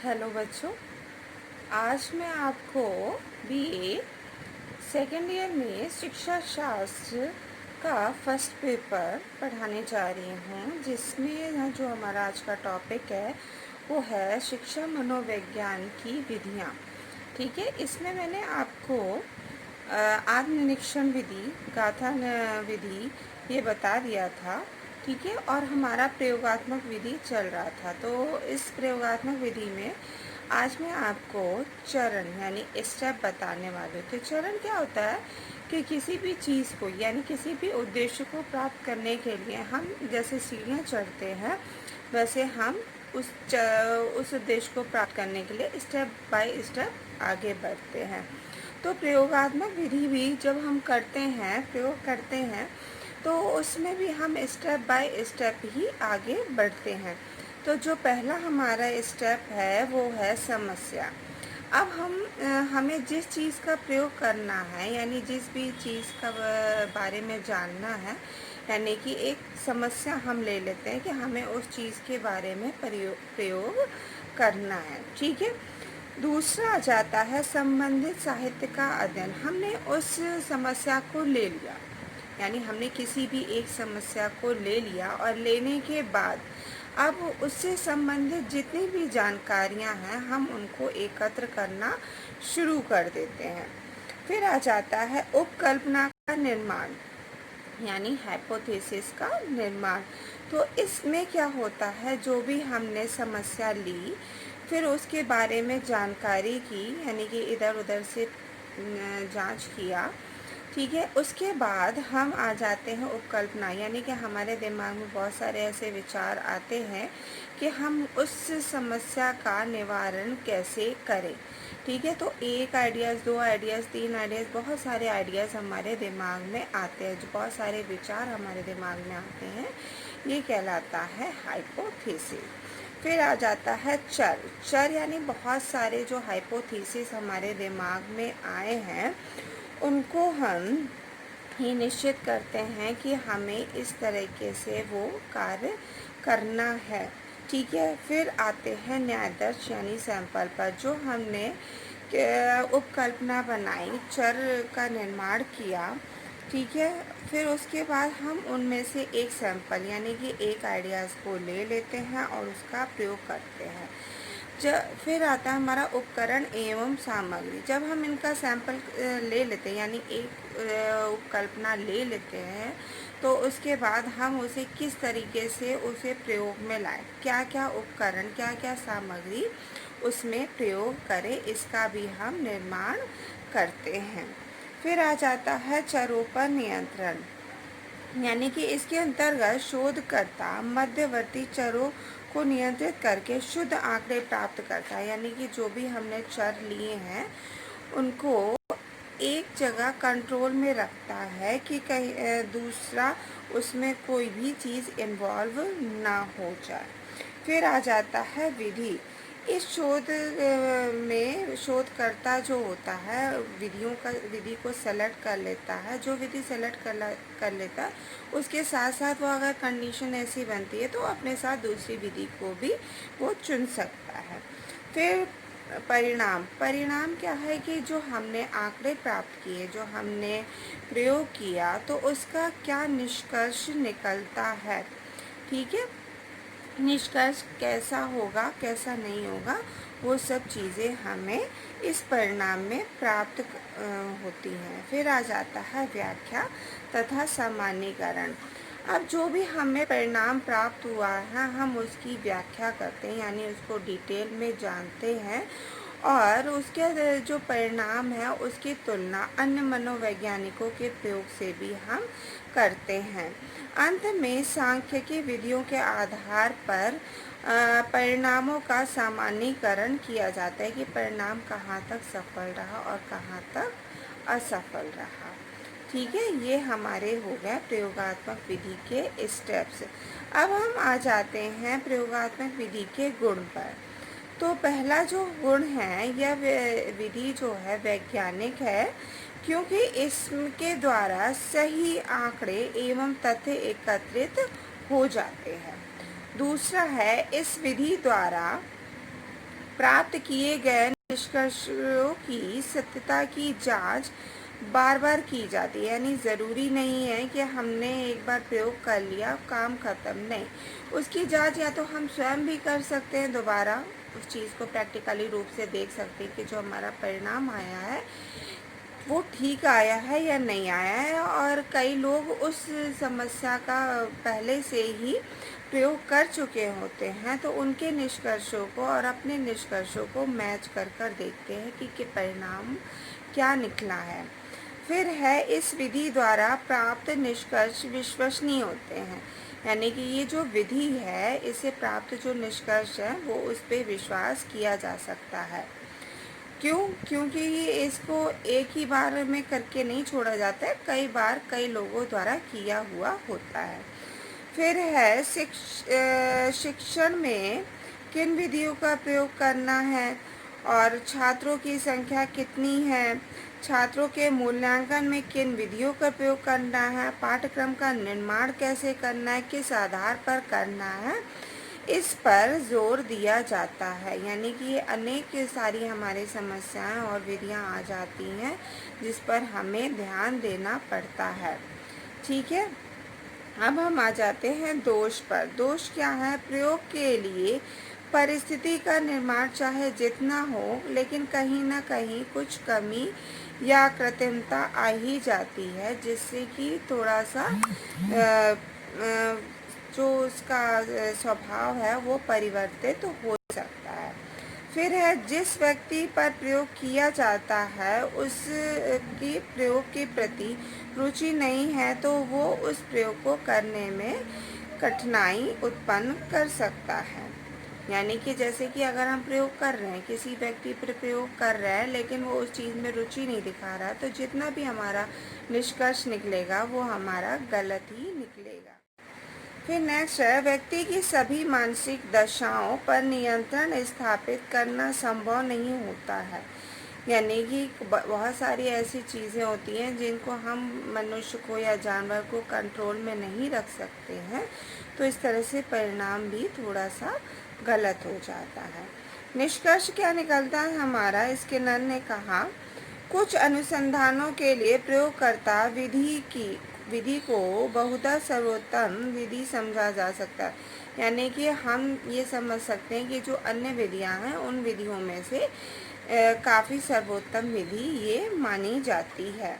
Hello बच्चों, आज मैं आपको बीए सेकेंड ईयर में शिक्षा शास्त्र का फर्स्ट पेपर पढ़ाने जा रही हूँ, जिसमें जो हमारा आज का टॉपिक है वो है शिक्षा मनोविज्ञान की विधियाँ। ठीक है, इसमें मैंने आपको आत्मनिरीक्षण विधि, गाथा विधि ये बता दिया था। ठीक है, और हमारा प्रयोगात्मक विधि चल रहा था। तो इस प्रयोगात्मक विधि में आज मैं आपको चरण यानी स्टेप बताने वाली हूँ। तो चरण क्या होता है कि किसी भी चीज़ को यानी किसी भी उद्देश्य को प्राप्त करने के लिए हम जैसे सीढ़ियाँ चढ़ते हैं, वैसे हम उस उद्देश्य को प्राप्त करने के लिए स्टेप बाय स्टेप आगे बढ़ते हैं। तो प्रयोगात्मक विधि भी जब हम करते हैं, प्रयोग करते हैं, तो उसमें भी हम स्टेप बाय स्टेप ही आगे बढ़ते हैं। तो जो पहला हमारा स्टेप है वो है समस्या। अब हमें जिस चीज़ का प्रयोग करना है यानी जिस भी चीज़ का बारे में जानना है, यानी कि एक समस्या हम ले लेते हैं कि हमें उस चीज़ के बारे में प्रयोग करना है। ठीक है, दूसरा आ जाता है संबंधित साहित्य का अध्ययन। हमने उस समस्या को ले लिया, यानी हमने किसी भी एक समस्या को ले लिया और लेने के बाद अब उससे संबंधित जितनी भी जानकारियां हैं हम उनको एकत्र करना शुरू कर देते हैं। फिर आ जाता है उपकल्पना का निर्माण, यानी हाइपोथेसिस का निर्माण। तो इसमें क्या होता है, जो भी हमने समस्या ली फिर उसके बारे में जानकारी की, यानी कि इधर उधर से जांच किया। ठीक है, उसके बाद हम आ जाते हैं उपकल्पना, यानी कि हमारे दिमाग में बहुत सारे ऐसे विचार आते हैं कि हम उस समस्या का निवारण कैसे करें। ठीक है, तो एक आइडियाज़, दो आइडियाज़, तीन आइडियाज़, बहुत सारे आइडियाज़ हमारे दिमाग में आते हैं, जो बहुत सारे विचार हमारे दिमाग में आते हैं, ये कहलाता है हाइपोथेसिस। फिर आ जाता है चर यानी बहुत सारे जो हाइपोथेसिस हमारे दिमाग में आए हैं उनको हम ये निश्चित करते हैं कि हमें इस तरीके से वो कार्य करना है। ठीक है, फिर आते हैं न्यायादर्श यानी सैंपल पर। जो हमने उपकल्पना बनाई, चर का निर्माण किया, ठीक है, फिर उसके बाद हम उनमें से एक सैंपल यानी कि एक आइडियाज़ को ले लेते हैं और उसका प्रयोग करते हैं। फिर आता है हमारा उपकरण एवं सामग्री। जब हम इनका सैंपल ले लेते हैं यानी एक उपकल्पना ले लेते हैं, तो उसके बाद हम उसे किस तरीके से उसे प्रयोग में लाएं, क्या क्या उपकरण, क्या क्या सामग्री उसमें प्रयोग करें, इसका भी हम निर्माण करते हैं। फिर आ जाता है चरों पर नियंत्रण, यानी कि इसके अंतर्गत शोधकर्ता मध्यवर्ती चरों को नियंत्रित करके शुद्ध आंकड़े प्राप्त करता है, यानी कि जो भी हमने चर लिए हैं उनको एक जगह कंट्रोल में रखता है कि कहीं दूसरा उसमें कोई भी चीज़ इन्वॉल्व ना हो जाए। फिर आ जाता है विधि। इस शोध में शोधकर्ता जो होता है विधि को सेलेक्ट कर लेता है। जो विधि सेलेक्ट कर लेता है उसके साथ साथ वो अगर कंडीशन ऐसी बनती है तो अपने साथ दूसरी विधि को भी वो चुन सकता है। फिर परिणाम क्या है कि जो हमने आंकड़े प्राप्त किए, जो हमने प्रयोग किया, तो उसका क्या निष्कर्ष निकलता है। ठीक है, निष्कर्ष कैसा होगा कैसा नहीं होगा वो सब चीज़ें हमें इस परिणाम में प्राप्त होती हैं। फिर आ जाता है व्याख्या तथा सामान्यीकरण। अब जो भी हमें परिणाम प्राप्त हुआ है हम उसकी व्याख्या करते हैं, यानी उसको डिटेल में जानते हैं और उसके जो परिणाम है उसकी तुलना अन्य मनोवैज्ञानिकों के प्रयोग से भी हम करते हैं। अंत में सांख्यिकी विधियों के आधार पर परिणामों का सामान्यीकरण किया जाता है कि परिणाम कहाँ तक सफल रहा और कहाँ तक असफल रहा। ठीक है, ये हमारे हो गए प्रयोगात्मक विधि के स्टेप्स। अब हम आ जाते हैं प्रयोगात्मक विधि के गुण पर। तो पहला जो गुण है, यह विधि जो है वैज्ञानिक है क्योंकि इसके द्वारा सही आंकड़े एवं तथ्य एकत्रित हो जाते हैं। दूसरा है, इस विधि द्वारा प्राप्त किए गए निष्कर्षों की सत्यता की जांच बार बार की जाती है। यानी ज़रूरी नहीं है कि हमने एक बार प्रयोग कर लिया काम ख़त्म, नहीं, उसकी जांच या तो हम स्वयं भी कर सकते हैं, दोबारा उस चीज़ को प्रैक्टिकली रूप से देख सकते हैं कि जो हमारा परिणाम आया है वो ठीक आया है या नहीं आया है। और कई लोग उस समस्या का पहले से ही प्रयोग कर चुके होते हैं, तो उनके निष्कर्षों को और अपने निष्कर्षों को मैच कर कर देखते हैं कि परिणाम क्या निकला है। फिर है, इस विधि द्वारा प्राप्त निष्कर्ष विश्वसनीय होते हैं। यानी कि ये जो विधि है, इससे प्राप्त जो निष्कर्ष है वो उस पर विश्वास किया जा सकता है। क्यों? क्योंकि ये इसको एक ही बार में करके नहीं छोड़ा जाता है, कई बार कई लोगों द्वारा किया हुआ होता है। फिर है, शिक्षण में किन विधियों का प्रयोग करना है और छात्रों की संख्या कितनी है, छात्रों के मूल्यांकन में किन विधियों का प्रयोग करना है, पाठ्यक्रम का निर्माण कैसे करना है, किस आधार पर करना है, इस पर जोर दिया जाता है। यानी कि ये अनेक सारी हमारी समस्याएं और विधियां आ जाती हैं जिस पर हमें ध्यान देना पड़ता है। ठीक है, अब हम आ जाते हैं दोष पर। दोष क्या है? प्रयोग के लिए परिस्थिति का निर्माण चाहे जितना हो, लेकिन कहीं ना कहीं कुछ कमी या कृत्रिमता आ ही जाती है, जिससे कि थोड़ा सा जो उसका स्वभाव है वो परिवर्तित हो सकता है। फिर है, जिस व्यक्ति पर प्रयोग किया जाता है उसकी प्रयोग के प्रति रुचि नहीं है, तो वो उस प्रयोग को करने में कठिनाई उत्पन्न कर सकता है। यानी कि जैसे कि अगर हम प्रयोग कर रहे हैं, किसी व्यक्ति पर प्रयोग कर रहे हैं, लेकिन वो उस चीज़ में रुचि नहीं दिखा रहा, तो जितना भी हमारा निष्कर्ष निकलेगा वो हमारा गलत ही निकलेगा। फिर नेक्स्ट है, व्यक्ति की सभी मानसिक दशाओं पर नियंत्रण स्थापित करना संभव नहीं होता है। यानी कि बहुत सारी ऐसी चीज़ें होती हैं जिनको हम मनुष्य को या जानवर को कंट्रोल में नहीं रख सकते हैं, तो इस तरह से परिणाम भी थोड़ा सा गलत हो जाता है। निष्कर्ष क्या निकलता है हमारा? स्किनर ने कहा, कुछ अनुसंधानों के लिए प्रयोगकर्ता विधि को बहुधा सर्वोत्तम विधि समझा जा सकता है। यानी कि हम ये समझ सकते हैं कि जो अन्य विधियां हैं उन विधियों में से काफ़ी सर्वोत्तम विधि ये मानी जाती है।